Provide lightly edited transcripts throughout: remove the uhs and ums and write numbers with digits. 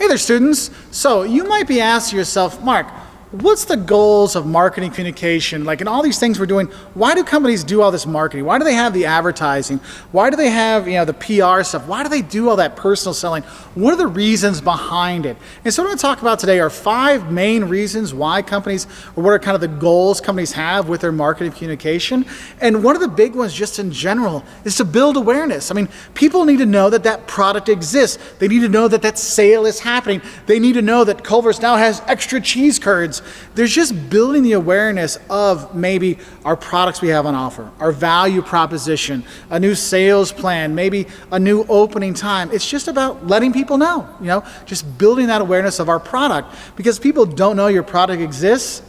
Hey there, students. So you might be asking yourself, Mark, what's the goals of marketing communication? Like in all these things we're doing, why do companies do all this marketing? Why do they have the advertising? Why do they have, the PR stuff? Why do they do all that personal selling? What are the reasons behind it? And so what I'm going to talk about today are 5 main reasons why companies, or what are kind of the goals companies have with their marketing communication. And one of the big ones just in general is to build awareness. I mean, people need to know that that product exists. They need to know that that sale is happening. They need to know that Culver's now has extra cheese curds. There's just building the awareness of maybe our products we have on offer, our value proposition, a new sales plan, maybe a new opening time. It's just about letting people know, just building that awareness of our product. Because people don't know your product exists.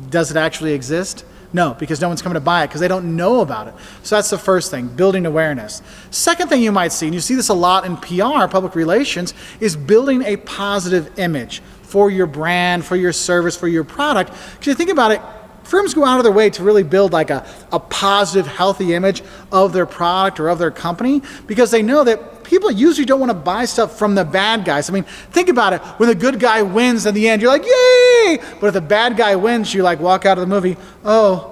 Does it actually exist? No, because no one's coming to buy it because they don't know about it. So that's the first thing, building awareness. Second thing you might see, and you see this a lot in PR, public relations, is building a positive image for your brand, for your service, for your product. Because you think about it, firms go out of their way to really build like a positive, healthy image of their product or of their company because they know that people usually don't want to buy stuff from the bad guys. I mean, think about it. When the good guy wins in the end, you're like, yay! But if the bad guy wins, you like walk out of the movie, oh,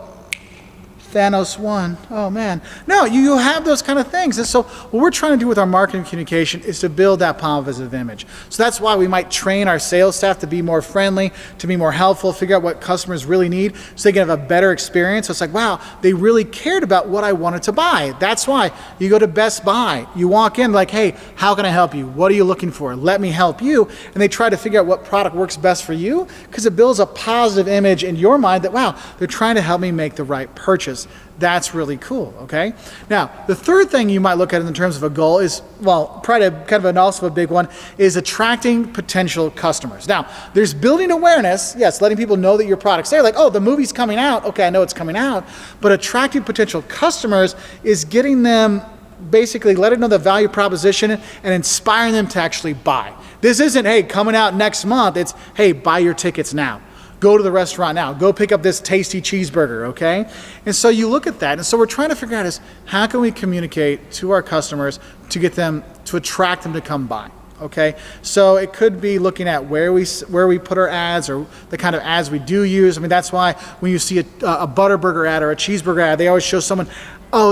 Thanos won. Oh man. No, you have those kind of things. And so what we're trying to do with our marketing communication is to build that positive image. So that's why we might train our sales staff to be more friendly, to be more helpful, figure out what customers really need so they can have a better experience. So it's like, wow, they really cared about what I wanted to buy. That's why you go to Best Buy. You walk in like, hey, how can I help you? What are you looking for? Let me help you. And they try to figure out what product works best for you because it builds a positive image in your mind that, wow, they're trying to help me make the right purchase. That's really cool, okay? Now, the third thing you might look at in terms of a goal is, probably kind of also a big one, is attracting potential customers. Now, there's building awareness, yes, letting people know that your product's there, like, oh, the movie's coming out, okay, I know it's coming out, but attracting potential customers is getting them, basically letting them know the value proposition and inspiring them to actually buy. This isn't, hey, coming out next month, it's, hey, buy your tickets now. Go to the restaurant now. Go pick up this tasty cheeseburger, okay? And so you look at that, and so we're trying to figure out is how can we communicate to our customers to get them, to attract them to come buy, okay? So it could be looking at where we put our ads or the kind of ads we do use. I mean, that's why when you see a Butterburger ad or a cheeseburger ad, they always show someone,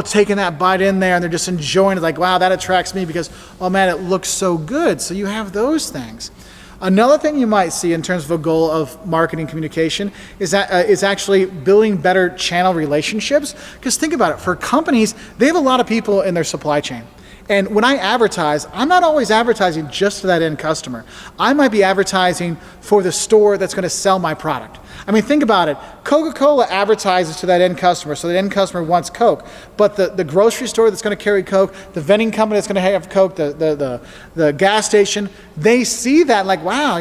taking that bite in there and they're just enjoying it, like, wow, that attracts me because, oh man, it looks so good. So you have those things. Another thing you might see in terms of a goal of marketing communication is actually building better channel relationships. Because think about it, for companies, they have a lot of people in their supply chain. And when I advertise, I'm not always advertising just to that end customer. I might be advertising for the store that's going to sell my product. I mean, think about it. Coca-Cola advertises to that end customer, so the end customer wants Coke. But the grocery store that's going to carry Coke, the vending company that's going to have Coke, the gas station, they see that like, wow,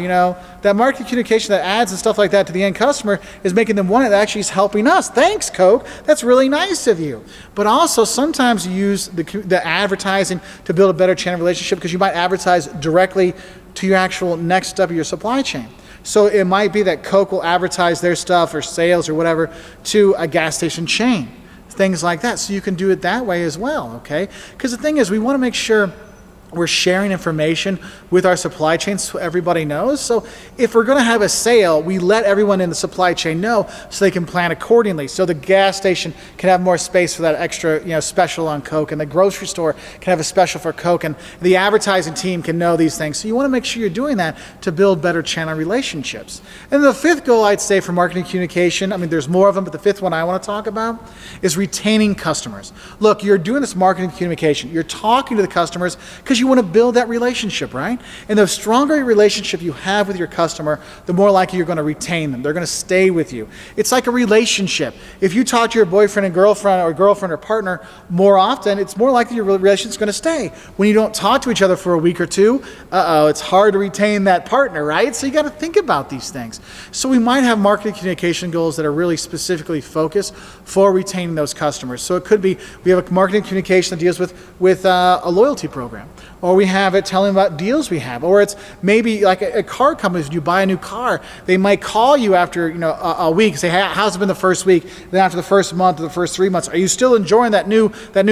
that marketing communication, that ads and stuff like that to the end customer is making them want it. That actually is helping us. Thanks, Coke. That's really nice of you. But also sometimes you use the advertising to build a better channel relationship because you might advertise directly to your actual next step of your supply chain. So it might be that Coke will advertise their stuff or sales or whatever to a gas station chain, things like that. So you can do it that way as well, okay? Because the thing is, we want to make sure we're sharing information with our supply chain so everybody knows. So if we're going to have a sale, we let everyone in the supply chain know so they can plan accordingly. So the gas station can have more space for that extra, special on Coke, and the grocery store can have a special for Coke, and the advertising team can know these things. So you want to make sure you're doing that to build better channel relationships. And the fifth goal I'd say for marketing communication, I mean, there's more of them, but the fifth one I want to talk about is retaining customers. Look, you're doing this marketing communication. You're talking to the customers because you want to build that relationship, right? And the stronger relationship you have with your customer, the more likely you're going to retain them. They're going to stay with you. It's like a relationship. If you talk to your boyfriend and girlfriend or partner more often, it's more likely your relationship's going to stay. When you don't talk to each other for a week or two, it's hard to retain that partner, right? So you got to think about these things. So we might have marketing communication goals that are really specifically focused for retaining those customers. So it could be we have a marketing communication that deals with a loyalty program. Or we have it telling about deals we have. Or it's maybe like a car company, when you buy a new car, they might call you after a week, say, hey, how's it been the first week? Then after the first month or the first 3 months, are you still enjoying that new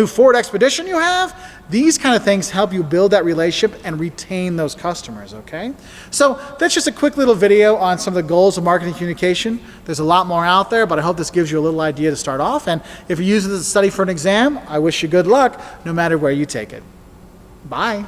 Ford Expedition you have? These kind of things help you build that relationship and retain those customers, okay? So that's just a quick little video on some of the goals of marketing communication. There's a lot more out there, but I hope this gives you a little idea to start off. And if you're using this to study for an exam, I wish you good luck no matter where you take it. Bye.